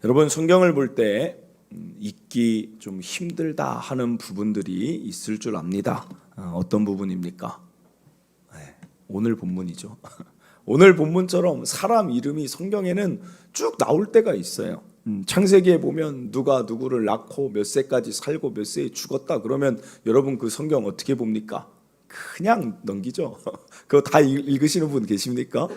여러분, 성경을 볼 때 읽기 좀 힘들다 하는 부분들이 있을 줄 압니다. 어떤 부분입니까? 오늘 본문이죠. 오늘 본문처럼 사람 이름이 성경에는 쭉 나올 때가 있어요. 창세기에 보면 누가 누구를 낳고 몇 세까지 살고 몇 세에 죽었다 그러면 여러분 그 성경 어떻게 봅니까? 그냥 넘기죠. 그거 다 읽으시는 분 계십니까?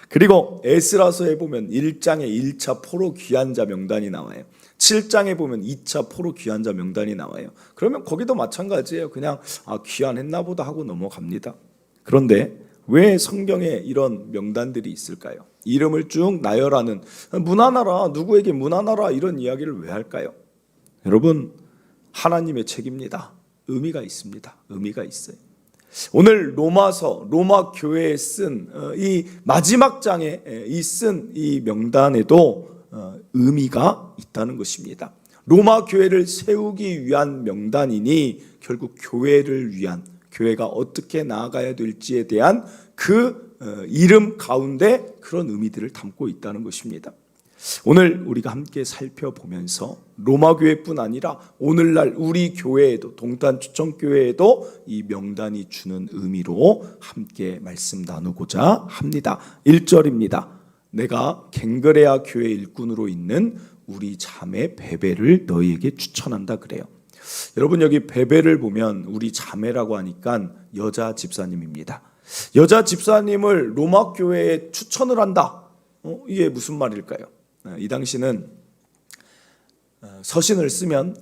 그리고 에스라서에 보면 1장에 1차 포로 귀환자 명단이 나와요. 7장에 보면 2차 포로 귀환자 명단이 나와요. 그러면 거기도 마찬가지예요. 그냥 귀환했나 보다 하고 넘어갑니다. 그런데 왜 성경에 이런 명단들이 있을까요? 이름을 쭉 나열하는 문하나라, 누구에게 문하나라 이런 이야기를 왜 할까요? 여러분, 하나님의 책입니다. 의미가 있습니다. 의미가 있어요. 오늘 로마서, 로마 교회에 쓴 이 마지막 장에 쓴 이 명단에도 의미가 있다는 것입니다. 로마 교회를 세우기 위한 명단이니 결국 교회를 위한, 교회가 어떻게 나아가야 될지에 대한 그 이름 가운데 그런 의미들을 담고 있다는 것입니다. 오늘 우리가 함께 살펴보면서 로마 교회뿐 아니라 오늘날 우리 교회에도, 동탄 추천교회에도 이 명단이 주는 의미로 함께 말씀 나누고자 합니다. 1절입니다. 내가 갱그레아 교회 일꾼으로 있는 우리 자매 베베를 너희에게 추천한다 그래요. 여러분, 여기 베베를 보면 우리 자매라고 하니까 여자 집사님입니다. 여자 집사님을 로마 교회에 추천을 한다. 이게 무슨 말일까요? 이 당시는 서신을 쓰면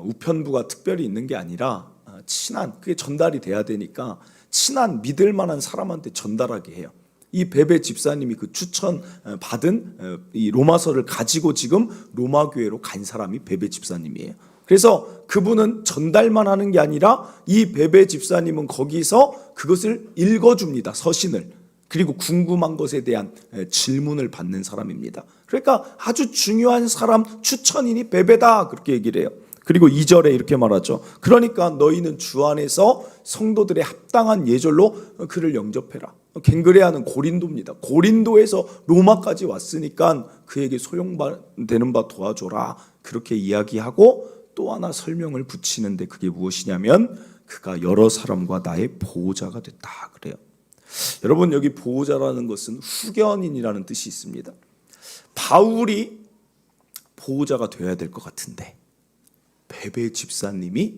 우편부가 특별히 있는 게 아니라 친한, 그게 전달이 돼야 되니까 친한 믿을 만한 사람한테 전달하게 해요. 이 베베 집사님이 그 추천 받은 이 로마서를 가지고 지금 로마 교회로 간 사람이 베베 집사님이에요. 그래서 그분은 전달만 하는 게 아니라 이 베베 집사님은 거기서 그것을 읽어줍니다. 서신을. 그리고 궁금한 것에 대한 질문을 받는 사람입니다. 그러니까 아주 중요한 사람, 추천인이 베베다 그렇게 얘기를 해요. 그리고 2절에 이렇게 말하죠. 그러니까 너희는 주 안에서 성도들의 합당한 예절로 그를 영접해라. 갱그레아는 고린도입니다. 고린도에서 로마까지 왔으니까 그에게 소용되는 바 도와줘라 그렇게 이야기하고 또 하나 설명을 붙이는데 그게 무엇이냐면 그가 여러 사람과 나의 보호자가 됐다 그래요. 여러분, 여기 보호자라는 것은 후견인이라는 뜻이 있습니다. 바울이 보호자가 되어야 될 것 같은데 베베 집사님이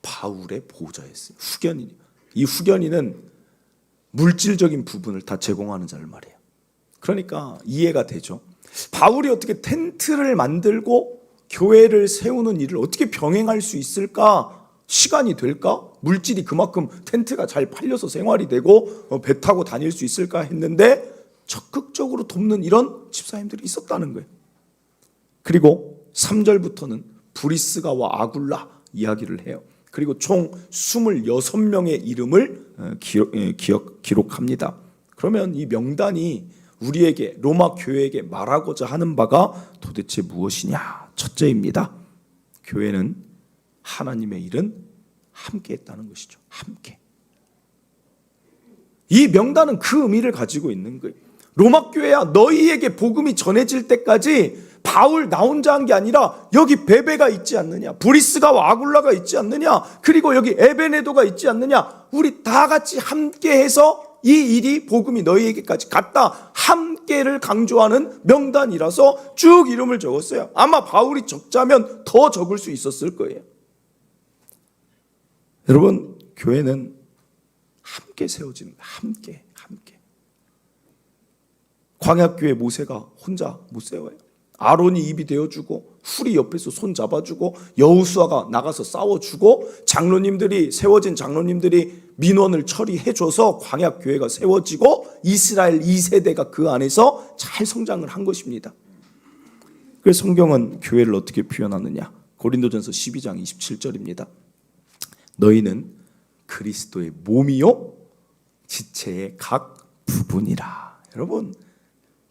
바울의 보호자였어요. 후견인. 이 후견인은 물질적인 부분을 다 제공하는 자를 말이에요. 그러니까 이해가 되죠. 바울이 어떻게 텐트를 만들고 교회를 세우는 일을 어떻게 병행할 수 있을까? 시간이 될까? 물질이 그만큼 텐트가 잘 팔려서 생활이 되고 배 타고 다닐 수 있을까 했는데 적극적으로 돕는 이런 집사님들이 있었다는 거예요. 그리고 3절부터는 브리스가와 아굴라 이야기를 해요. 그리고 총 26명의 이름을 기록합니다. 그러면 이 명단이 우리에게, 로마 교회에게 말하고자 하는 바가 도대체 무엇이냐? 첫째입니다. 교회는 하나님의 일은 함께 했다는 것이죠. 함께. 이 명단은 그 의미를 가지고 있는 거예요. 로마 교회야, 너희에게 복음이 전해질 때까지 바울 나 혼자 한 게 아니라 여기 베베가 있지 않느냐, 브리스가와 아굴라가 있지 않느냐, 그리고 여기 에베네도가 있지 않느냐, 우리 다 같이 함께해서 이 일이 복음이 너희에게까지 갔다, 함께를 강조하는 명단이라서 쭉 이름을 적었어요. 아마 바울이 적자면 더 적을 수 있었을 거예요. 여러분, 교회는 함께 세워지는 거예요. 함께. 광야교회 모세가 혼자 못 세워요. 아론이 입이 되어주고 훌이 옆에서 손 잡아주고 여호수아가 나가서 싸워주고 세워진 장로님들이 민원을 처리해줘서 광야교회가 세워지고 이스라엘 2세대가 그 안에서 잘 성장을 한 것입니다. 그래서 성경은 교회를 어떻게 표현하느냐? 고린도전서 12장 27절입니다. 너희는 그리스도의 몸이요 지체의 각 부분이라. 여러분,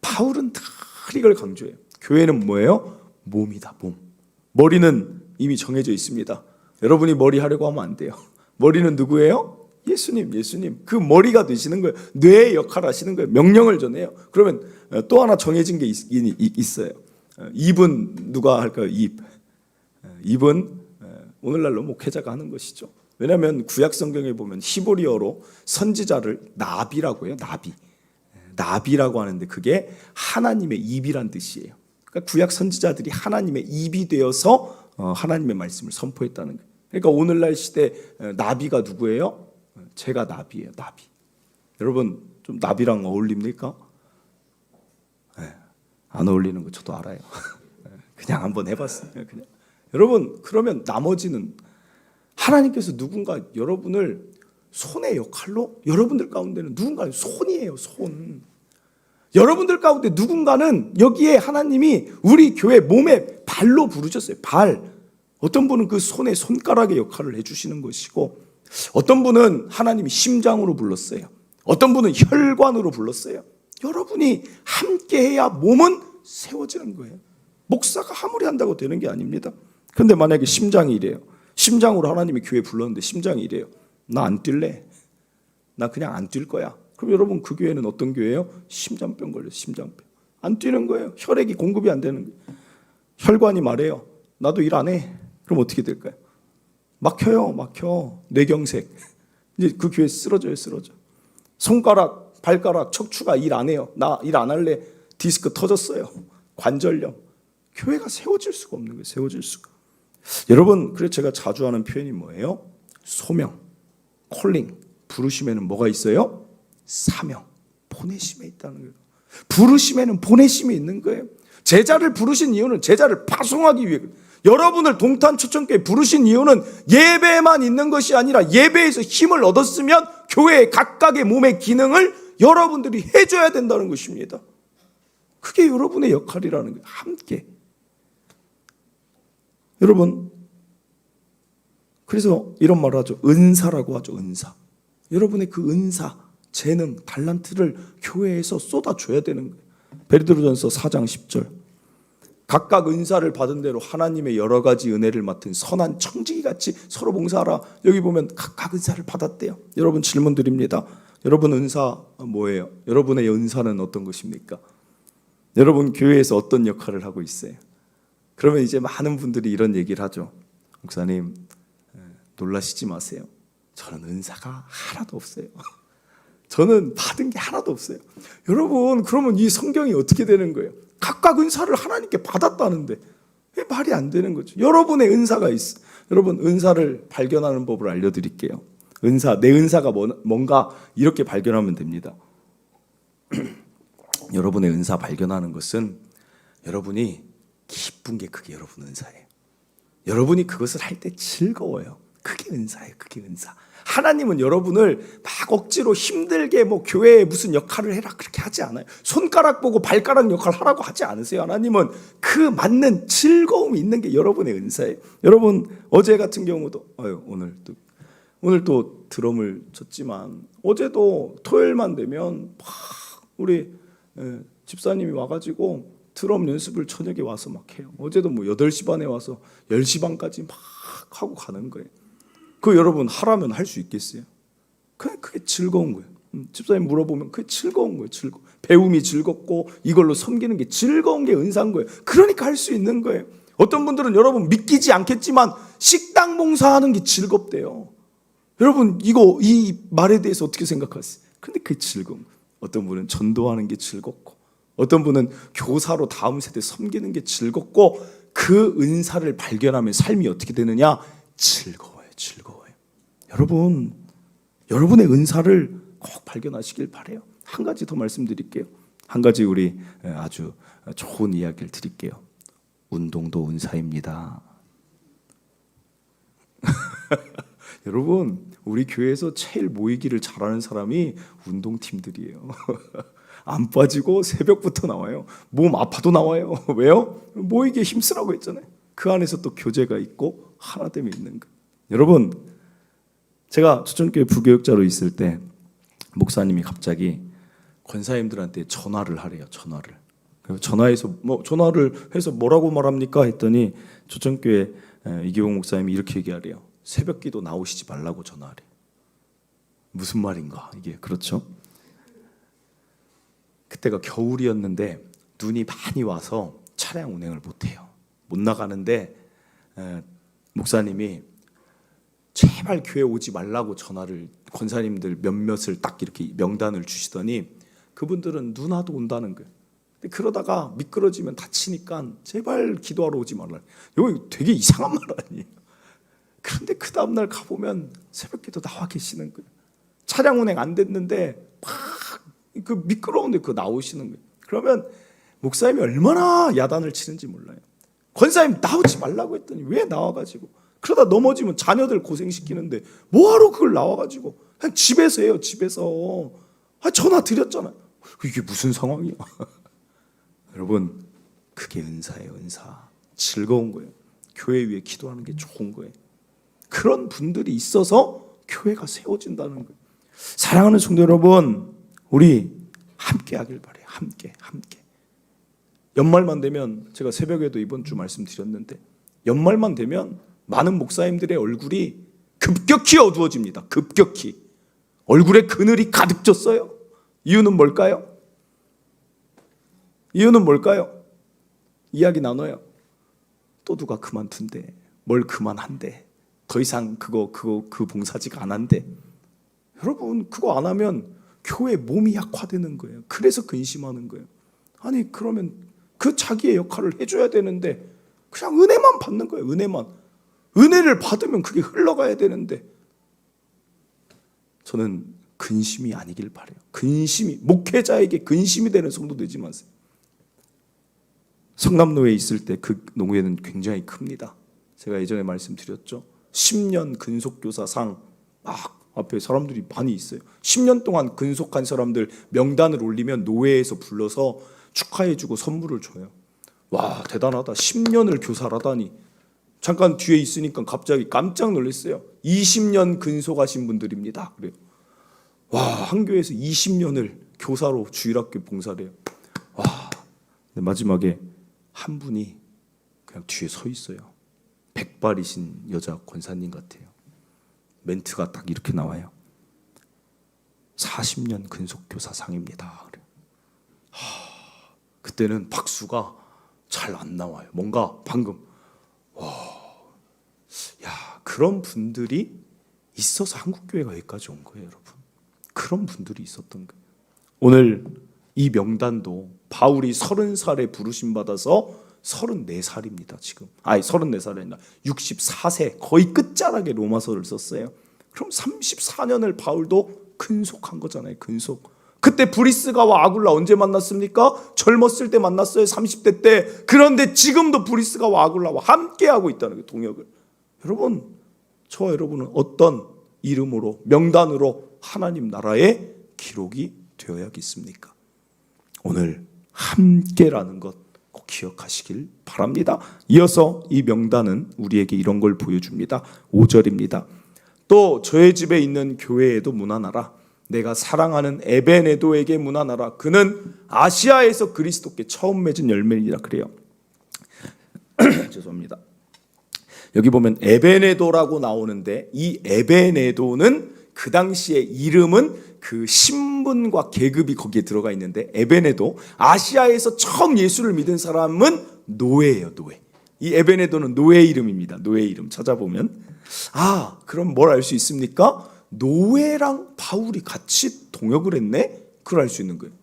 바울은 다 이걸 강조해요. 교회는 뭐예요? 몸이다, 몸. 머리는 이미 정해져 있습니다. 여러분이 머리 하려고 하면 안 돼요. 머리는 누구예요? 예수님. 그 머리가 되시는 거예요. 뇌의 역할을 하시는 거예요. 명령을 전해요. 그러면 또 하나 정해진 게 있어요. 입은 누가 할까요? 입은 오늘날로 목회자가 하는 것이죠. 왜냐하면 구약 성경에 보면 히브리어로 선지자를 나비라고 해요. 나비라고 하는데 그게 하나님의 입이란 뜻이에요. 그러니까 구약 선지자들이 하나님의 입이 되어서 하나님의 말씀을 선포했다는 거예요. 그러니까 오늘날 시대 나비가 누구예요? 제가 나비예요. 나비. 여러분 좀 나비랑 어울립니까? 안 어울리는 거 저도 알아요. 그냥 한번 해봤어요. 그냥. 여러분 그러면 나머지는 하나님께서 누군가 여러분을 손의 역할로 여러분들 가운데는 누군가는 손이에요. 손. 여러분들 가운데 누군가는 여기에 하나님이 우리 교회 몸에 발로 부르셨어요. 발. 어떤 분은 그 손에 손가락의 역할을 해주시는 것이고 어떤 분은 하나님이 심장으로 불렀어요. 어떤 분은 혈관으로 불렀어요. 여러분이 함께해야 몸은 세워지는 거예요. 목사가 아무리 한다고 되는 게 아닙니다. 그런데 만약에 심장이 이래요. 심장으로 하나님이 교회 불렀는데 심장이 이래요. 나 안 뛸래. 나 그냥 안 뛸 거야. 그럼 여러분 그 교회는 어떤 교회예요? 심장병 걸려요. 심장병. 안 뛰는 거예요. 혈액이 공급이 안 되는 거예요. 혈관이 말해요. 나도 일 안 해. 그럼 어떻게 될까요? 막혀. 뇌경색. 이제 그 교회 쓰러져요. 손가락, 발가락, 척추가 일 안 해요. 나 일 안 할래. 디스크 터졌어요. 관절염. 교회가 세워질 수가 없는 거예요. 세워질 수가. 여러분, 그래서 제가 자주 하는 표현이 뭐예요? 소명, 콜링. 부르심에는 뭐가 있어요? 사명, 보내심에 있다는 거예요. 부르심에는 보내심이 있는 거예요. 제자를 부르신 이유는 제자를 파송하기 위해. 여러분을 동탄 초청교회 부르신 이유는 예배만 있는 것이 아니라 예배에서 힘을 얻었으면 교회의 각각의 몸의 기능을 여러분들이 해줘야 된다는 것입니다. 그게 여러분의 역할이라는 거예요. 함께. 여러분, 그래서 이런 말을 하죠. 은사라고 하죠. 은사. 여러분의 그 은사, 재능, 달란트를 교회에서 쏟아줘야 되는 거예요. 베드로전서 4장 10절. 각각 은사를 받은 대로 하나님의 여러 가지 은혜를 맡은 선한 청지기 같이 서로 봉사하라. 여기 보면 각각 은사를 받았대요. 여러분 질문 드립니다. 여러분 은사 뭐예요? 여러분의 은사는 어떤 것입니까? 여러분 교회에서 어떤 역할을 하고 있어요? 그러면 이제 많은 분들이 이런 얘기를 하죠. 목사님 놀라시지 마세요. 저는 은사가 하나도 없어요. 저는 받은 게 하나도 없어요. 여러분 그러면 이 성경이 어떻게 되는 거예요? 각각 은사를 하나님께 받았다는데 왜 말이 안 되는 거죠? 여러분의 은사가 있어. 여러분 은사를 발견하는 법을 알려드릴게요. 내 은사가 뭔가 이렇게 발견하면 됩니다. 여러분의 은사 발견하는 것은 여러분이 기쁜 게 그게 여러분 은사예요. 여러분이 그것을 할 때 즐거워요. 그게 은사예요. 그게 은사. 하나님은 여러분을 막 억지로 힘들게 교회에 무슨 역할을 해라 그렇게 하지 않아요. 손가락 보고 발가락 역할 하라고 하지 않으세요. 하나님은 그 맞는 즐거움이 있는 게 여러분의 은사예요. 여러분 어제 같은 경우도 오늘 또 드럼을 쳤지만 어제도 토요일만 되면 막 우리 집사님이 와가지고 드럼 연습을 저녁에 와서 막 해요. 어제도 8시 반에 와서 10시 반까지 막 하고 가는 거예요. 그 여러분 하라면 할 수 있겠어요? 그게 즐거운 거예요. 집사님 물어보면 그게 즐거운 거예요. 배움이 즐겁고 이걸로 섬기는 게 즐거운 게 은사인 거예요. 그러니까 할 수 있는 거예요. 어떤 분들은 여러분 믿기지 않겠지만 식당 봉사하는 게 즐겁대요. 여러분 이 말에 대해서 어떻게 생각하세요? 근데 그게 즐거운 거예요. 어떤 분은 전도하는 게 즐겁고 어떤 분은 교사로 다음 세대 섬기는 게 즐겁고 그 은사를 발견하면 삶이 어떻게 되느냐? 즐거워요. 여러분, 여러분의 은사를 꼭 발견하시길 바라요. 한 가지 더 말씀드릴게요. 한 가지 우리 아주 좋은 이야기를 드릴게요. 운동도 은사입니다. 여러분, 우리 교회에서 제일 모이기를 잘하는 사람이 운동팀들이에요. 안 빠지고 새벽부터 나와요. 몸 아파도 나와요. 왜요? 모이기에 힘쓰라고 했잖아요. 그 안에서 또 교제가 있고 하나됨이 있는 거예요. 여러분, 제가 초청교회 부교육자로 있을 때 목사님이 갑자기 권사님들한테 전화를 하래요. 전화를 해서 뭐라고 말합니까? 했더니 초청교회 이기용 목사님이 이렇게 얘기하래요. 새벽기도 나오시지 말라고 전화하래요. 무슨 말인가? 이게 그렇죠? 그때가 겨울이었는데 눈이 많이 와서 차량 운행을 못해요. 못 나가는데 목사님이 제발 교회 오지 말라고 전화를, 권사님들 몇몇을 딱 이렇게 명단을 주시더니 그분들은 누나도 온다는 거예요. 근데 그러다가 미끄러지면 다치니까 제발 기도하러 오지 말라. 이거 되게 이상한 말 아니에요? 그런데 그 다음날 가보면 새벽기도 나와 계시는 거예요. 차량 운행 안 됐는데 막 그 미끄러운데 그 나오시는 거예요. 그러면 목사님이 얼마나 야단을 치는지 몰라요. 권사님 나오지 말라고 했더니 왜 나와가지고, 그러다 넘어지면 자녀들 고생시키는데 뭐하러 그걸 나와가지고, 그냥 집에서 해요. 집에서. 전화 드렸잖아요. 이게 무슨 상황이야? 여러분, 그게 은사예요. 은사. 즐거운 거예요. 교회 위에 기도하는 게 좋은 거예요. 그런 분들이 있어서 교회가 세워진다는 거예요. 사랑하는 성도 여러분, 우리 함께 하길 바래요. 함께. 연말만 되면, 제가 새벽에도 이번 주 말씀드렸는데, 연말만 되면 많은 목사님들의 얼굴이 급격히 어두워집니다. 급격히. 얼굴에 그늘이 가득 졌어요. 이유는 뭘까요? 이야기 나눠요. 또 누가 그만둔대. 뭘 그만한대. 더 이상 그 봉사직 안 한대. 여러분, 그거 안 하면 교회 몸이 약화되는 거예요. 그래서 근심하는 거예요. 아니, 그러면 그 자기의 역할을 해줘야 되는데 그냥 은혜만 받는 거예요. 은혜를 받으면 그게 흘러가야 되는데, 저는 근심이 아니길 바라요. 목회자에게 근심이 되는 성도 되지 마세요. 성남노회에 있을 때 그 노회는 굉장히 큽니다. 제가 예전에 말씀드렸죠. 10년 근속교사상 막 앞에 사람들이 많이 있어요. 10년 동안 근속한 사람들 명단을 올리면 노회에서 불러서 축하해주고 선물을 줘요. 와, 대단하다. 10년을 교사라다니. 잠깐 뒤에 있으니까 갑자기 깜짝 놀랐어요. 20년 근속하신 분들입니다. 그래요. 와, 한 교회에서 20년을 교사로 주일학교 봉사를 해요. 와, 근데 마지막에 한 분이 그냥 뒤에 서 있어요. 백발이신 여자 권사님 같아요. 멘트가 딱 이렇게 나와요. 40년 근속교사상입니다. 그래요. 그때는 박수가 잘 안 나와요. 뭔가 방금 그런 분들이 있어서 한국교회가 여기까지 온 거예요, 여러분. 그런 분들이 있었던 거예요. 오늘 이 명단도 바울이 30살에 부르심 받아서 34살입니다, 지금. 34살이 아니라 64세, 거의 끝자락에 로마서를 썼어요. 그럼 34년을 바울도 근속한 거잖아요, 근속. 그때 브리스가와 아굴라 언제 만났습니까? 젊었을 때 만났어요, 30대 때. 그런데 지금도 브리스가와 아굴라와 함께하고 있다는 거예요, 동역을. 여러분, 저와 여러분은 어떤 이름으로, 명단으로 하나님 나라의 기록이 되어야겠습니까? 오늘 함께라는 것 꼭 기억하시길 바랍니다. 이어서 이 명단은 우리에게 이런 걸 보여줍니다. 5절입니다. 또 저의 집에 있는 교회에도 문안하라. 내가 사랑하는 에베네도에게 문안하라. 그는 아시아에서 그리스도께 처음 맺은 열매이라. 그래요. 죄송합니다. 여기 보면 에베네도라고 나오는데, 이 에베네도는 그 당시의 이름은 그 신분과 계급이 거기에 들어가 있는데, 에베네도, 아시아에서 처음 예수를 믿은 사람은 노예예요, 노예. 이 에베네도는 노예 이름입니다. 노예 이름 찾아보면, 그럼 뭘 알 수 있습니까? 노예랑 바울이 같이 동역을 했네? 그걸 알 수 있는 거예요.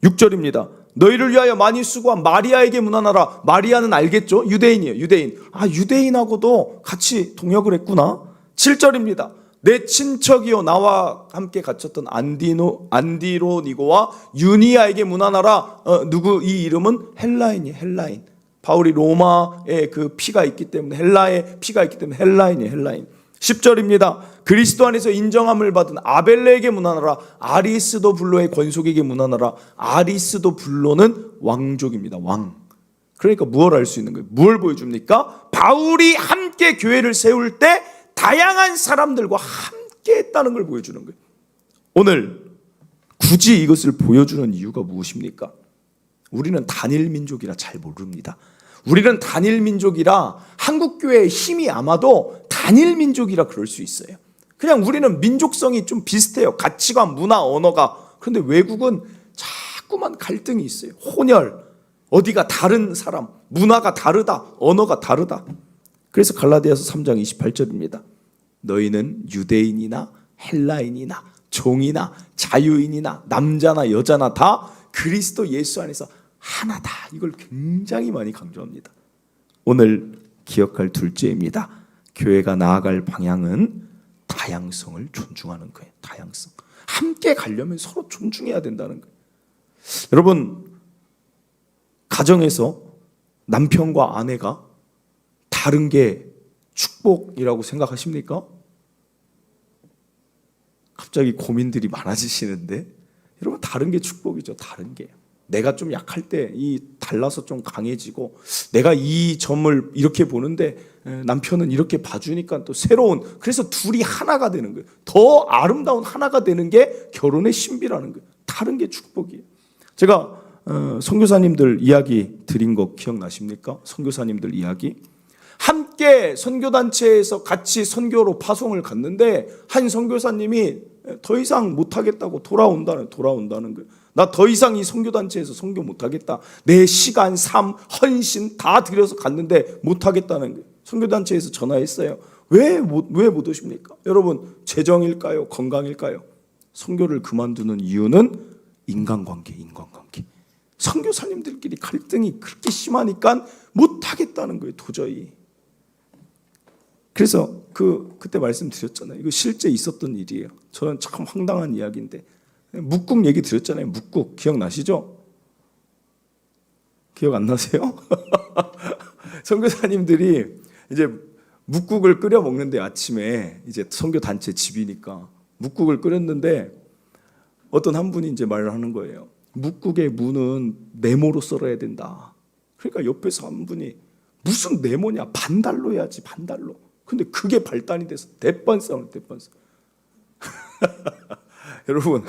6절입니다. 너희를 위하여 많이 수고한 마리아에게 문안하라. 마리아는 알겠죠? 유대인이에요, 유대인. 유대인하고도 같이 동역을 했구나. 7절입니다. 내 친척이요 나와 함께 갇혔던 안디로니고와 유니아에게 문안하라. 이 이름은 헬라인이에요, 헬라인. 바울이 로마에 그 피가 있기 때문에, 헬라의 피가 있기 때문에 헬라인이에요, 헬라인. 10절입니다. 그리스도 안에서 인정함을 받은 아벨레에게 문안하라. 아리스도블로의 권속에게 문안하라. 아리스도블로는 왕족입니다, 왕. 그러니까 무엇을 알 수 있는 거예요? 무엇을 보여줍니까? 바울이 함께 교회를 세울 때 다양한 사람들과 함께 했다는 걸 보여주는 거예요. 오늘 굳이 이것을 보여주는 이유가 무엇입니까? 우리는 단일 민족이라 잘 모릅니다. 우리는 단일 민족이라 한국교회의 힘이 아마도 단일 민족이라 그럴 수 있어요. 그냥 우리는 민족성이 좀 비슷해요. 가치관, 문화, 언어가. 그런데 외국은 자꾸만 갈등이 있어요. 혼혈, 어디가 다른 사람, 문화가 다르다. 언어가 다르다. 그래서 갈라디아서 3장 28절입니다. 너희는 유대인이나 헬라인이나 종이나 자유인이나 남자나 여자나 다 그리스도 예수 안에서 하나다. 이걸 굉장히 많이 강조합니다. 오늘 기억할 둘째입니다. 교회가 나아갈 방향은 다양성을 존중하는 거예요. 다양성. 함께 가려면 서로 존중해야 된다는 거예요. 여러분, 가정에서 남편과 아내가 다른 게 축복이라고 생각하십니까? 갑자기 고민들이 많아지시는데, 여러분, 다른 게 축복이죠. 다른 게. 내가 좀 약할 때 이 달라서 좀 강해지고, 내가 이 점을 이렇게 보는데 남편은 이렇게 봐주니까 또 새로운, 그래서 둘이 하나가 되는 거예요. 더 아름다운 하나가 되는 게 결혼의 신비라는 거예요. 다른 게 축복이에요. 제가 선교사님들 이야기 드린 거 기억나십니까? 선교사님들 이야기. 함께 선교단체에서 같이 선교로 파송을 갔는데 한 선교사님이 더 이상 못하겠다고 돌아온다는 거예요. 나 더 이상 이 선교단체에서 선교 못하겠다. 내 시간, 삶, 헌신 다 들여서 갔는데 못하겠다는 거예요. 선교단체에서 전화했어요. 왜 못 오십니까? 여러분, 재정일까요? 건강일까요? 선교를 그만두는 이유는 인간관계. 선교사님들끼리 갈등이 그렇게 심하니까 못하겠다는 거예요. 도저히. 그래서 그때 말씀드렸잖아요. 이거 실제 있었던 일이에요. 저는 참 황당한 이야기인데, 묵국 얘기 드렸잖아요. 묵국 기억나시죠? 기억 안 나세요? 선교사님들이 이제 묵국을 끓여 먹는데, 아침에 이제 선교 단체 집이니까 묵국을 끓였는데 어떤 한 분이 이제 말을 하는 거예요. 묵국의 무는 네모로 썰어야 된다. 그러니까 옆에서 한 분이 무슨 네모냐, 반달로 해야지, 반달로. 근데 그게 발단이 돼서 대판싸움. 여러분,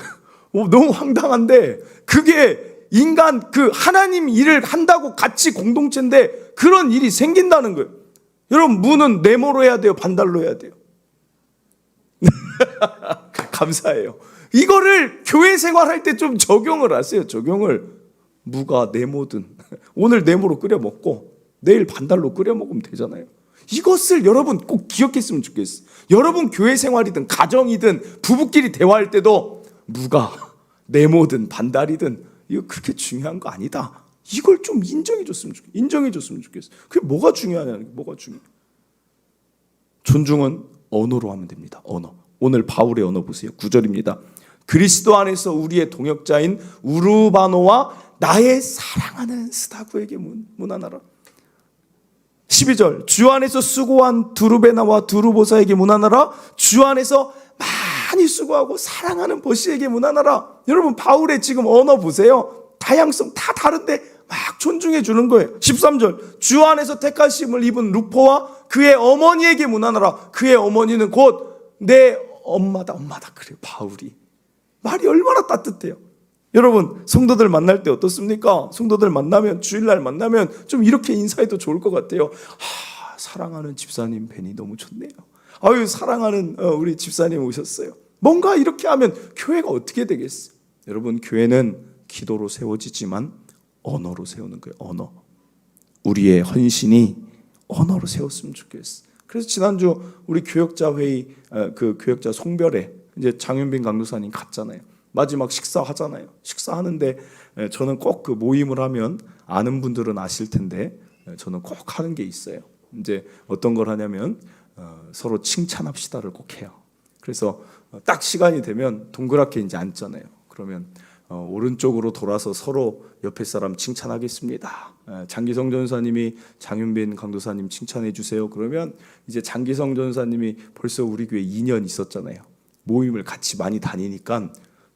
너무 황당한데, 그게 인간 하나님 일을 한다고 같이 공동체인데 그런 일이 생긴다는 거예요. 여러분, 무는 네모로 해야 돼요, 반달로 해야 돼요? 감사해요. 이거를 교회 생활할 때 좀 적용을 하세요. 적용을. 무가 네모든 오늘 네모로 끓여 먹고 내일 반달로 끓여 먹으면 되잖아요. 이것을 여러분 꼭 기억했으면 좋겠어요. 여러분 교회 생활이든 가정이든 부부끼리 대화할 때도 무가 네모든 반달이든 이거 그렇게 중요한 거 아니다. 이걸 좀 인정해줬으면 좋겠어요. 그게 뭐가 중요하냐는 게 뭐가 중요해요. 존중은 언어로 하면 됩니다. 언어. 오늘 바울의 언어 보세요. 9절입니다. 그리스도 안에서 우리의 동역자인 우르바노와 나의 사랑하는 스다구에게 문안하라. 12절. 주 안에서 수고한 두루베나와 두루보사에게 문안하라. 주 안에서 많이 수고하고 사랑하는 버시에게 문안하라. 여러분, 바울의 지금 언어 보세요. 다양성 다 다른데 막 존중해 주는 거예요. 13절. 주 안에서 택하심을 입은 루포와 그의 어머니에게 문안하라. 그의 어머니는 곧 내 엄마다. 그래요, 바울이. 말이 얼마나 따뜻해요. 여러분, 성도들 만날 때 어떻습니까? 성도들 만나면, 주일날 만나면 좀 이렇게 인사해도 좋을 것 같아요. 사랑하는 집사님 뵈니 너무 좋네요. 아유, 사랑하는 우리 집사님 오셨어요. 뭔가 이렇게 하면 교회가 어떻게 되겠어요? 여러분, 교회는 기도로 세워지지만 언어로 세우는 거예요. 언어. 우리의 헌신이 언어로 세웠으면 좋겠어요. 그래서 지난주 우리 교역자 회의, 교역자 송별회 이제 장윤빈 강도사님 갔잖아요. 마지막 식사하잖아요. 식사하는데 저는 꼭 그 모임을 하면 아는 분들은 아실 텐데 저는 꼭 하는 게 있어요. 이제 어떤 걸 하냐면 서로 칭찬합시다를 꼭 해요. 그래서 딱 시간이 되면 동그랗게 이제 앉잖아요. 그러면 오른쪽으로 돌아서 서로 옆에 사람 칭찬하겠습니다. 장기성 전사님이 장윤빈 강도사님 칭찬해 주세요. 그러면 이제 장기성 전사님이 벌써 우리 교회 2년 있었잖아요. 모임을 같이 많이 다니니까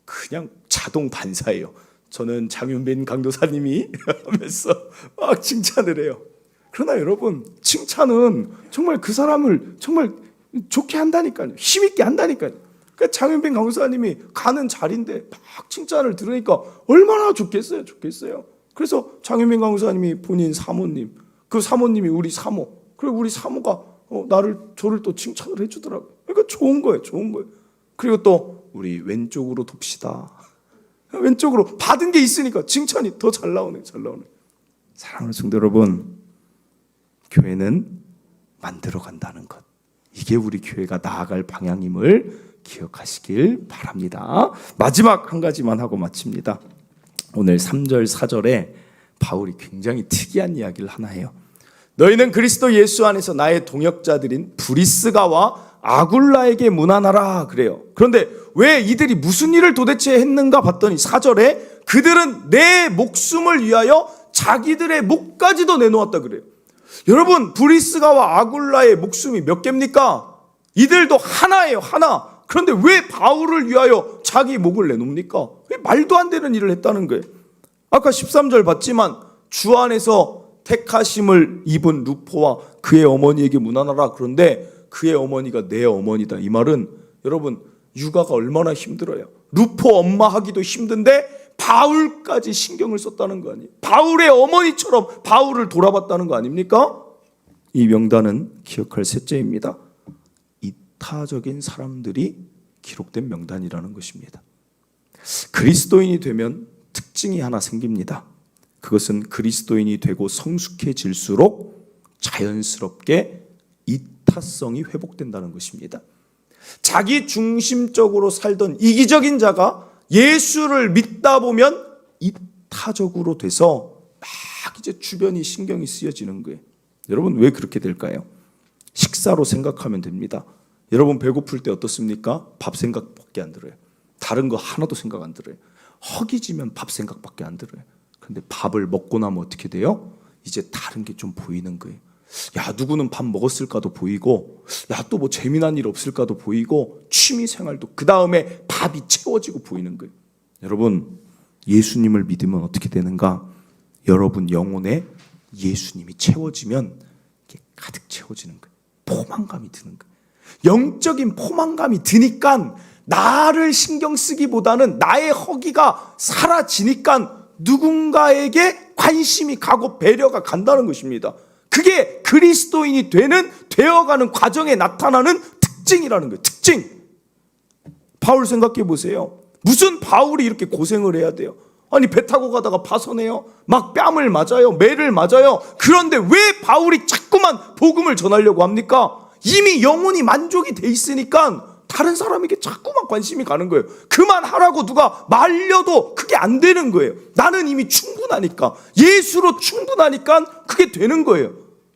그냥 자동 반사예요. 저는 장윤빈 강도사님이 하면서 막 칭찬을 해요. 그러나 여러분, 칭찬은 정말 그 사람을 정말 좋게 한다니까요. 힘있게 한다니까요. 그러니까 장윤빈 강도사님이 가는 자리인데 막 칭찬을 들으니까 얼마나 좋겠어요. 그래서 장윤빈 강도사님이 본인 사모님, 그 사모님이 우리 사모, 그리고 우리 사모가 저를 또 칭찬을 해주더라고요. 그러니까 좋은 거예요. 그리고 또 우리 왼쪽으로 돕시다. 왼쪽으로 받은 게 있으니까 칭찬이 더 잘 나오네. 사랑하는 성도 여러분, 교회는 만들어 간다는 것, 이게 우리 교회가 나아갈 방향임을 기억하시길 바랍니다. 마지막 한 가지만 하고 마칩니다. 오늘 3절 4절에 바울이 굉장히 특이한 이야기를 하나 해요. 너희는 그리스도 예수 안에서 나의 동역자들인 브리스가와 아굴라에게 문안하라 그래요. 그런데 왜 이들이 무슨 일을 도대체 했는가 봤더니 4절에 그들은 내 목숨을 위하여 자기들의 목까지도 내놓았다 그래요. 여러분, 브리스가와 아굴라의 목숨이 몇 개입니까? 이들도 하나예요, 하나. 그런데 왜 바울을 위하여 자기 목을 내놓습니까? 왜 말도 안 되는 일을 했다는 거예요. 아까 13절 봤지만 주 안에서 택하심을 입은 루포와 그의 어머니에게 문안하라. 그런데 그의 어머니가 내 어머니다. 이 말은 여러분, 육아가 얼마나 힘들어요. 루포 엄마 하기도 힘든데 바울까지 신경을 썼다는 거 아니에요. 바울의 어머니처럼 바울을 돌아봤다는 거 아닙니까? 이 명단은 기억할 셋째입니다. 이타적인 사람들이 기록된 명단이라는 것입니다. 그리스도인이 되면 특징이 하나 생깁니다. 그것은 그리스도인이 되고 성숙해질수록 자연스럽게 이타성이 회복된다는 것입니다. 자기 중심적으로 살던 이기적인 자가 예수를 믿다 보면 이타적으로 돼서 막 이제 주변이 신경이 쓰여지는 거예요. 여러분, 왜 그렇게 될까요? 식사로 생각하면 됩니다. 여러분, 배고플 때 어떻습니까? 밥 생각밖에 안 들어요. 다른 거 하나도 생각 안 들어요. 허기지면 밥 생각밖에 안 들어요. 그런데 밥을 먹고 나면 어떻게 돼요? 이제 다른 게 좀 보이는 거예요. 야, 누구는 밥 먹었을까도 보이고, 야, 또 뭐 재미난 일 없을까도 보이고, 취미 생활도 그 다음에 밥이 채워지고 보이는 거예요. 여러분, 예수님을 믿으면 어떻게 되는가? 여러분 영혼에 예수님이 채워지면 이게 가득 채워지는 거예요. 포만감이 드는 거예요. 영적인 포만감이 드니까 나를 신경 쓰기보다는 나의 허기가 사라지니까 누군가에게 관심이 가고 배려가 간다는 것입니다. 그게 그리스도인이 되어가는 과정에 나타나는 특징이라는 거예요. 특징. 바울 생각해 보세요. 무슨 바울이 이렇게 고생을 해야 돼요? 아니, 배 타고 가다가 파선해요. 막 뺨을 맞아요. 매를 맞아요. 그런데 왜 바울이 자꾸만 복음을 전하려고 합니까? 이미 영혼이 만족이 돼 있으니까 다른 사람에게 자꾸만 관심이 가는 거예요. 그만하라고 누가 말려도 그게 안 되는 거예요. 나는 이미 충분하니까, 예수로 충분하니까 그게 되는 거예요.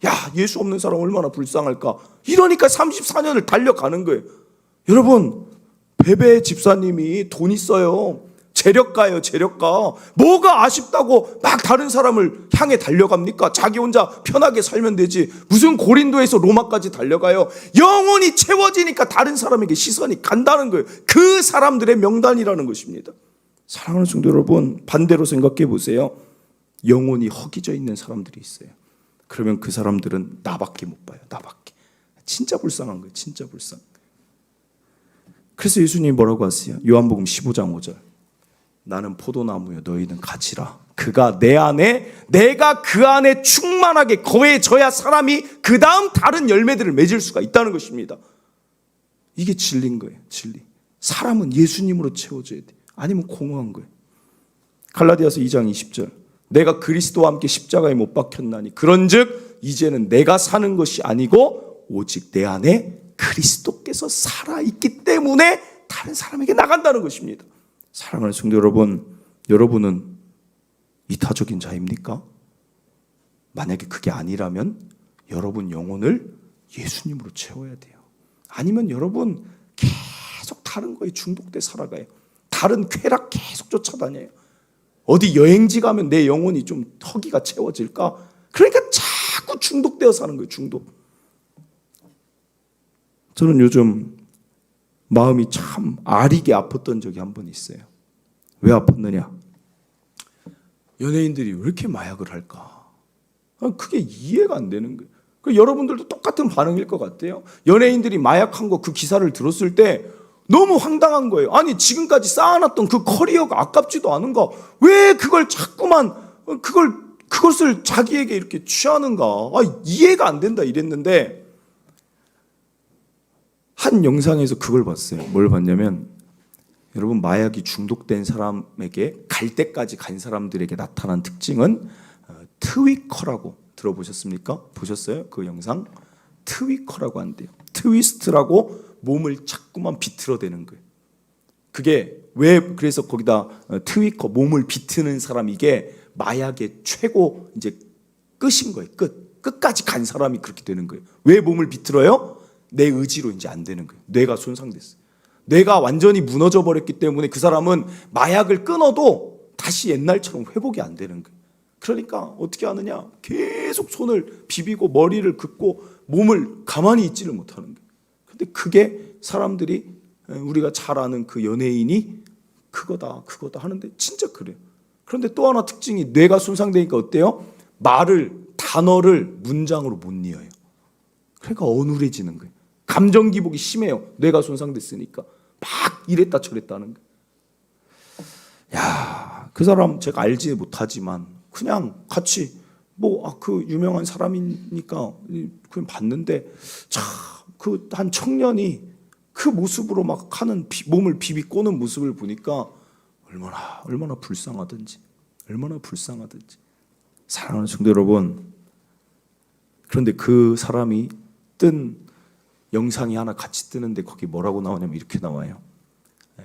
야, 예수 없는 사람 얼마나 불쌍할까. 이러니까 34년을 달려가는 거예요. 여러분, 베베 집사님이 돈 있어요. 재력가예요, 재력가. 뭐가 아쉽다고 막 다른 사람을 향해 달려갑니까? 자기 혼자 편하게 살면 되지. 무슨 고린도에서 로마까지 달려가요. 영혼이 채워지니까 다른 사람에게 시선이 간다는 거예요. 그 사람들의 명단이라는 것입니다. 사랑하는 성도 여러분, 반대로 생각해 보세요. 영혼이 허기져 있는 사람들이 있어요. 그러면 그 사람들은 나밖에 못 봐요. 나밖에. 진짜 불쌍한 거예요. 진짜 불쌍. 그래서 예수님이 뭐라고 하세요? 요한복음 15장 5절. 나는 포도나무요, 너희는 가지라. 그가 내 안에, 내가 그 안에 충만하게 거해져야 사람이 그 다음 다른 열매들을 맺을 수가 있다는 것입니다. 이게 진리인 거예요. 진리. 사람은 예수님으로 채워져야 돼. 아니면 공허한 거예요. 갈라디아서 2장 20절. 내가 그리스도와 함께 십자가에 못 박혔나니 그런즉 이제는 내가 사는 것이 아니고 오직 내 안에 그리스도께서 살아있기 때문에 다른 사람에게 나간다는 것입니다. 사랑하는 성도 여러분, 여러분은 이타적인 자입니까? 만약에 그게 아니라면 여러분 영혼을 예수님으로 채워야 돼요. 아니면 여러분 계속 다른 거에 중독돼 살아가요. 다른 쾌락 계속 쫓아다녀요. 어디 여행지 가면 내 영혼이 좀 허기가 채워질까? 그러니까 자꾸 중독되어 사는 거예요. 중독. 저는 요즘 마음이 참 아리게 아팠던 적이 한 번 있어요. 왜 아팠느냐? 연예인들이 왜 이렇게 마약을 할까? 그게 이해가 안 되는 거예요. 여러분들도 똑같은 반응일 것 같아요. 연예인들이 마약한 거 그 기사를 들었을 때 너무 황당한 거예요. 아니, 지금까지 쌓아놨던 그 커리어가 아깝지도 않은가? 왜 그걸 자꾸만 그것을 자기에게 이렇게 취하는가? 이해가 안 된다 이랬는데 한 영상에서 그걸 봤어요. 뭘 봤냐면, 여러분, 마약이 중독된 사람에게 갈 때까지 간 사람들에게 나타난 특징은 트위커라고 들어보셨습니까? 보셨어요? 그 영상? 트위커라고 한대요. 트위스트라고 몸을 자꾸만 비틀어대는 거예요. 그게 왜 그래서 거기다 트위커 몸을 비트는 사람 이게 마약의 최고 이제 끝인 거예요. 끝까지 간 사람이 그렇게 되는 거예요. 왜 몸을 비틀어요? 내 의지로 이제 안 되는 거예요. 뇌가 손상됐어요. 뇌가 완전히 무너져 버렸기 때문에 그 사람은 마약을 끊어도 다시 옛날처럼 회복이 안 되는 거예요. 그러니까 어떻게 하느냐? 계속 손을 비비고 머리를 긋고 몸을 가만히 있지를 못하는 거예요. 근데 그게 사람들이 우리가 잘 아는 그 연예인이 그거다 하는데 진짜 그래요. 그런데 또 하나 특징이 뇌가 손상되니까 어때요? 단어를 문장으로 못 이어요. 그러니까 어눌해지는 거예요. 감정 기복이 심해요. 뇌가 손상됐으니까 막 이랬다 저랬다 하는 거예요. 야, 그 사람 제가 알지 못하지만 그냥 같이 그 유명한 사람이니까 그냥 봤는데 참 그 한 청년이 그 모습으로 막 하는 몸을 비비 꼬는 모습을 보니까 얼마나 불쌍하든지 사랑하는 성도 여러분, 그런데 그 사람이 뜬 영상이 하나 같이 뜨는데 거기 뭐라고 나오냐면 이렇게 나와요.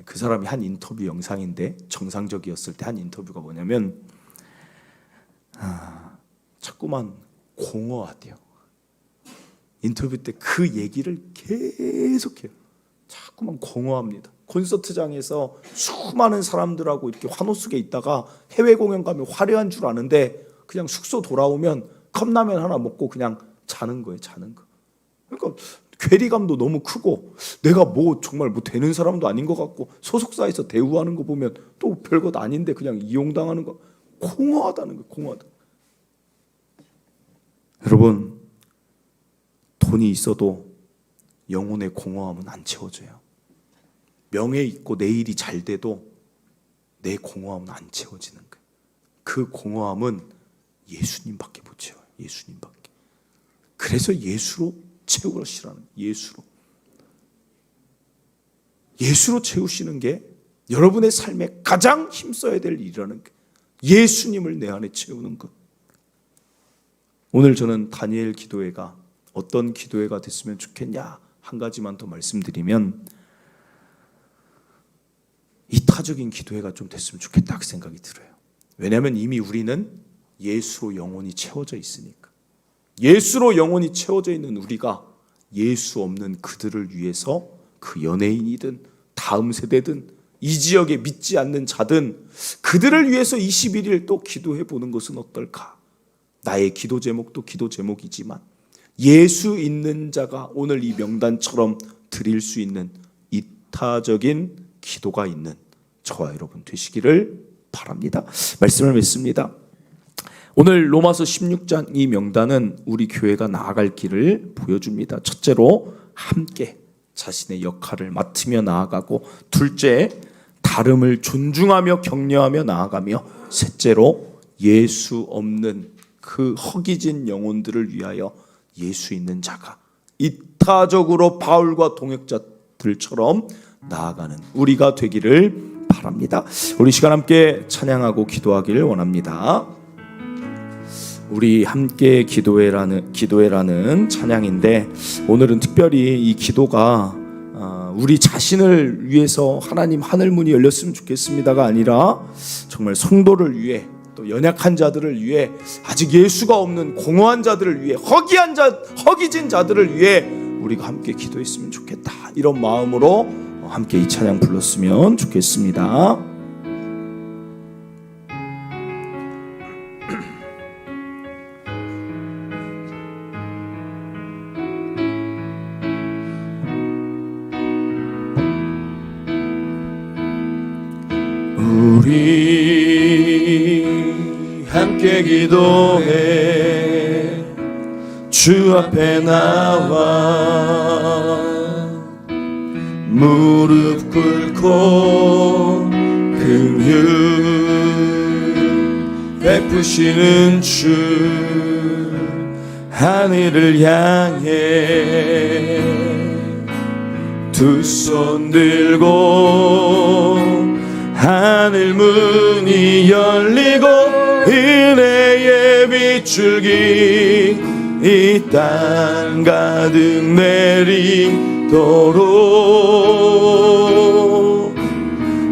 그 사람이 한 인터뷰 영상인데 정상적이었을 때 한 인터뷰가 뭐냐면 자꾸만 공허하대요. 인터뷰 때 그 얘기를 계속해요. 자꾸만 공허합니다. 콘서트장에서 수많은 사람들하고 이렇게 환호 속에 있다가 해외 공연 가면 화려한 줄 아는데 그냥 숙소 돌아오면 컵라면 하나 먹고 그냥 자는 거예요. 그러니까 괴리감도 너무 크고 내가 정말 되는 사람도 아닌 것 같고 소속사에서 대우하는 거 보면 또 별것 아닌데 그냥 이용당하는 거 공허하다는 거예요. 공허하다. 여러분, 돈이 있어도 영혼의 공허함은 안 채워져요. 명예 있고 내 일이 잘 돼도 내 공허함은 안 채워지는 거예요. 그 공허함은 예수님밖에 못 채워요. 예수님밖에. 그래서 예수로 채우시라는 예수로 채우시는 게 여러분의 삶에 가장 힘써야 될 일이라는 게 예수님을 내 안에 채우는 것. 오늘 저는 다니엘 기도회가 어떤 기도회가 됐으면 좋겠냐 한 가지만 더 말씀드리면 이타적인 기도회가 좀 됐으면 좋겠다 그 생각이 들어요. 왜냐하면 이미 우리는 예수로 영혼이 채워져 있으니까. 예수로 영혼이 채워져 있는 우리가 예수 없는 그들을 위해서 그 연예인이든 다음 세대든 이 지역에 믿지 않는 자든 그들을 위해서 21일 또 기도해 보는 것은 어떨까? 나의 기도 제목도 기도 제목이지만 예수 있는 자가 오늘 이 명단처럼 드릴 수 있는 이타적인 기도가 있는 저와 여러분 되시기를 바랍니다. 말씀을 맺습니다. 오늘 로마서 16장 이 명단은 우리 교회가 나아갈 길을 보여줍니다. 첫째로 함께 자신의 역할을 맡으며 나아가고, 둘째 다름을 존중하며 격려하며 나아가며, 셋째로 예수 없는 그 허기진 영혼들을 위하여 예수 있는 자가 이타적으로 바울과 동역자들처럼 나아가는 우리가 되기를 바랍니다. 우리 시간 함께 찬양하고 기도하기를 원합니다. 우리 함께 기도회라는 찬양인데, 오늘은 특별히 이 기도가 우리 자신을 위해서 하나님 하늘문이 열렸으면 좋겠습니다가 아니라 정말 성도를 위해, 또 연약한 자들을 위해, 아직 예수가 없는 공허한 자들을 위해, 허기진 자들을 위해 우리가 함께 기도했으면 좋겠다, 이런 마음으로 함께 이 찬양 불렀으면 좋겠습니다. 우리 함께 기도해 주 앞에 나와 무릎 꿇고 긍휼 베푸시는 주 하늘을 향해 두 손 들고 하늘 문이 열리고 은혜의 빛 빗줄기 이 땅 가득 내리도록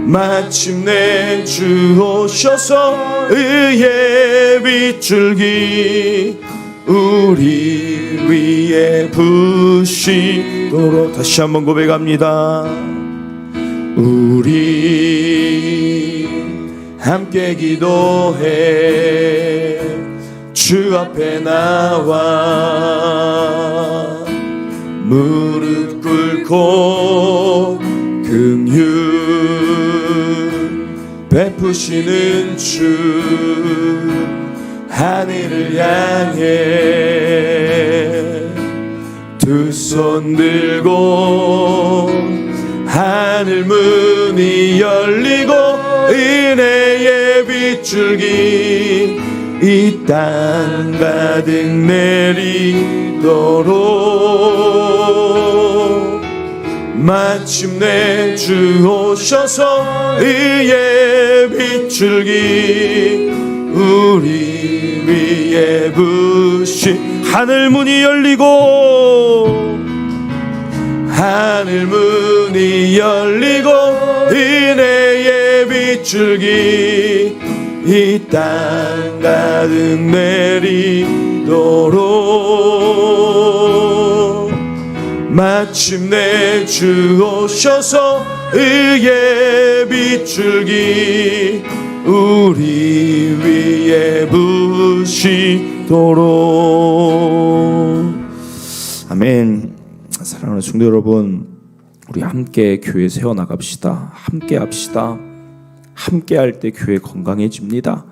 마침내 주 오셔서 의의 빗줄기 우리 위에 부시도록. 다시 한번 고백합니다. 우리 함께 기도해 주 앞에 나와 무릎 꿇고 긍휼 베푸시는 주 하늘을 향해 두 손 들고 하늘 문이 열리고 은혜의 빗줄기 이 땅 가득 내리도록 마침내 주 오셔서 의의 빗줄기 우리 위에 부시. 하늘 문이 열리고 하늘 문이 열리고 은혜의 빗줄기 이 땅 가득 내리도록 마침내 주 오셔서 의의 빗줄기 우리 위에 부시도록. 아멘. 사랑하는 성도 여러분, 우리 함께 교회 세워나갑시다. 함께 합시다. 함께 할 때 교회 건강해집니다.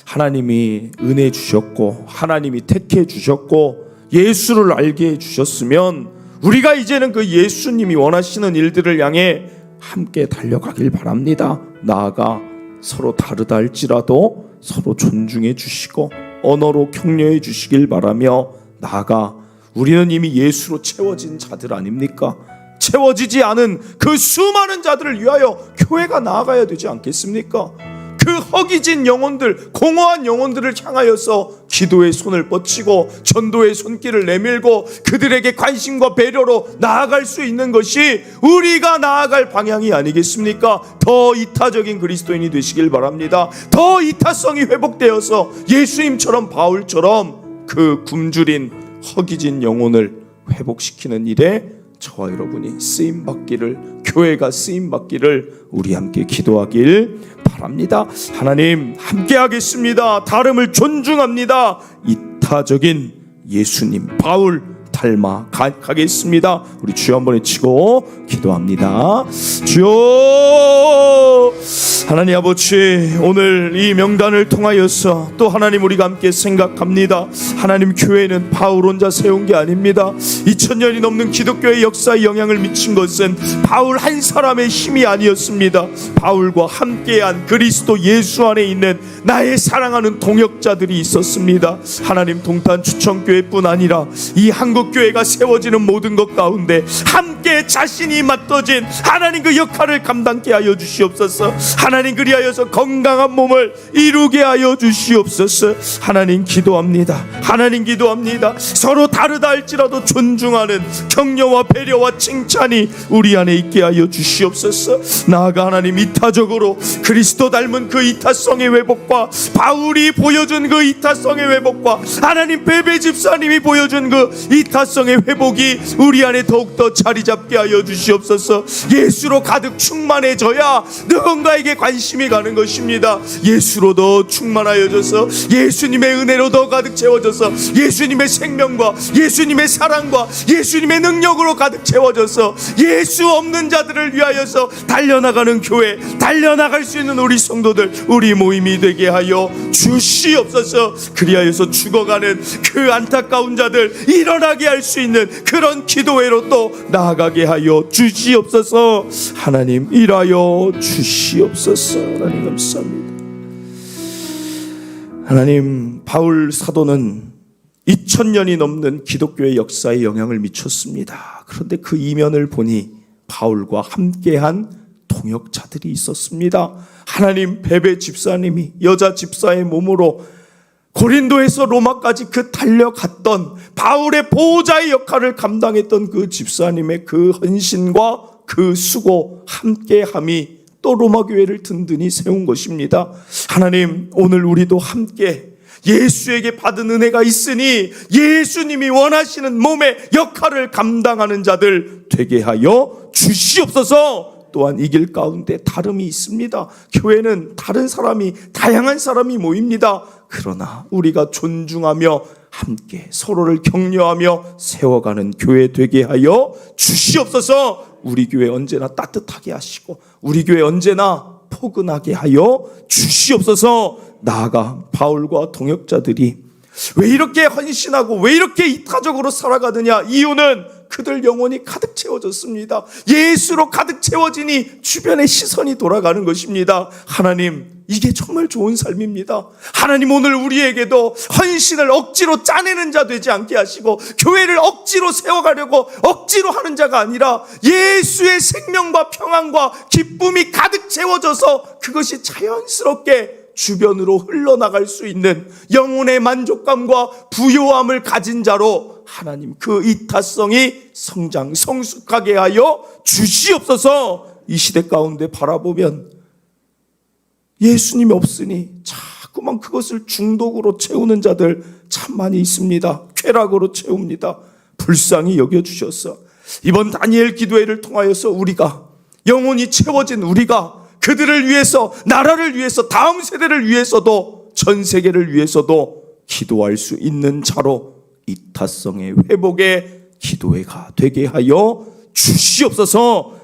하나님이 은혜 주셨고 하나님이 택해 주셨고 예수를 알게 해주셨으면 우리가 이제는 그 예수님이 원하시는 일들을 향해 함께 달려가길 바랍니다. 나아가 서로 다르다 할지라도 서로 존중해 주시고 언어로 격려해 주시길 바라며, 나아가 우리는 이미 예수로 채워진 자들 아닙니까? 채워지지 않은 그 수많은 자들을 위하여 교회가 나아가야 되지 않겠습니까? 그 허기진 영혼들, 공허한 영혼들을 향하여서 기도의 손을 뻗치고 전도의 손길을 내밀고 그들에게 관심과 배려로 나아갈 수 있는 것이 우리가 나아갈 방향이 아니겠습니까? 더 이타적인 그리스도인이 되시길 바랍니다. 더 이타성이 회복되어서 예수님처럼 바울처럼 그 굶주린 허기진 영혼을 회복시키는 일에 저와 여러분이 쓰임받기를, 교회가 쓰임받기를 우리 함께 기도하길 바랍니다. 하나님 함께 하겠습니다. 다름을 존중합니다. 이타적인 예수님 바울 닮아 가겠습니다. 우리 주여 한번 외치고 기도합니다. 주여, 하나님 아버지, 오늘 이 명단을 통하여서 또 하나님 우리가 함께 생각합니다. 하나님, 교회는 바울 혼자 세운 게 아닙니다. 2000년이 넘는 기독교의 역사에 영향을 미친 것은 바울 한 사람의 힘이 아니었습니다. 바울과 함께한 그리스도 예수 안에 있는 나의 사랑하는 동역자들이 있었습니다. 하나님, 동탄 추천교회뿐 아니라 이 한국교회가 세워지는 모든 것 가운데 함께 자신이 맡겨진 하나님 그 역할을 감당케 하여 주시옵소서. 하나님, 그리하여서 건강한 몸을 이루게 하여 주시옵소서. 하나님 기도합니다. 하나님 기도합니다. 서로 다르다 할지라도 존중하는 격려와 배려와 칭찬이 우리 안에 있게 하여 주시옵소서. 나아가 하나님, 이타적으로 그리스도 닮은 그 이타성의 회복과 바울이 보여준 그 이타성의 회복과 하나님 베베 집사님이 보여준 그 이타성의 회복이 우리 안에 더욱더 자리 잡게 하여 주시옵소서. 예수로 가득 충만해져야 누군가에게 관심이 가는 것입니다. 예수로 더 충만하여져서 예수님의 은혜로 더 가득 채워져서 예수님의 생명과 예수님의 사랑과 예수님의 능력으로 가득 채워져서 예수 없는 자들을 위하여서 달려나가는 교회, 달려나갈 수 있는 우리 성도들, 우리 모임이 되게 하여 주시옵소서. 그리하여서 죽어가는 그 안타까운 자들 일어나게 할 수 있는 그런 기도회로 또 나아가게 하여 주시옵소서. 하나님, 일하여 주시옵소서. 하나님 감사합니다. 하나님, 바울 사도는 2000년이 넘는 기독교의 역사에 영향을 미쳤습니다. 그런데 그 이면을 보니 바울과 함께한 동역자들이 있었습니다. 하나님, 베베 집사님이 여자 집사의 몸으로 고린도에서 로마까지 그 달려갔던 바울의 보호자의 역할을 감당했던 그 집사님의 그 헌신과 그 수고, 함께함이 또 로마 교회를 든든히 세운 것입니다. 하나님, 오늘 우리도 함께 예수에게 받은 은혜가 있으니 예수님이 원하시는 몸의 역할을 감당하는 자들 되게 하여 주시옵소서. 또한 이 길 가운데 다름이 있습니다. 교회는 다양한 사람이 모입니다. 그러나 우리가 존중하며 함께 서로를 격려하며 세워가는 교회 되게 하여 주시옵소서. 우리 교회 언제나 따뜻하게 하시고 우리 교회 언제나 포근하게 하여 주시옵소서. 나아가 바울과 동역자들이 왜 이렇게 헌신하고 왜 이렇게 이타적으로 살아가느냐? 이유는 그들 영혼이 가득 채워졌습니다. 예수로 가득 채워지니 주변의 시선이 돌아가는 것입니다. 하나님, 이게 정말 좋은 삶입니다. 하나님, 오늘 우리에게도 헌신을 억지로 짜내는 자 되지 않게 하시고 교회를 억지로 세워가려고 억지로 하는 자가 아니라 예수의 생명과 평안과 기쁨이 가득 채워져서 그것이 자연스럽게 주변으로 흘러나갈 수 있는 영혼의 만족감과 부요함을 가진 자로 하나님 그 이타성이 성장 성숙하게 하여 주시옵소서. 이 시대 가운데 바라보면 예수님이 없으니 자꾸만 그것을 중독으로 채우는 자들 참 많이 있습니다. 쾌락으로 채웁니다. 불쌍히 여겨주셔서 이번 다니엘 기도회를 통하여서 우리가 영혼이 채워진 우리가 그들을 위해서, 나라를 위해서, 다음 세대를 위해서도, 전 세계를 위해서도 기도할 수 있는 자로 이타성의 회복의 기도회가 되게 하여 주시옵소서.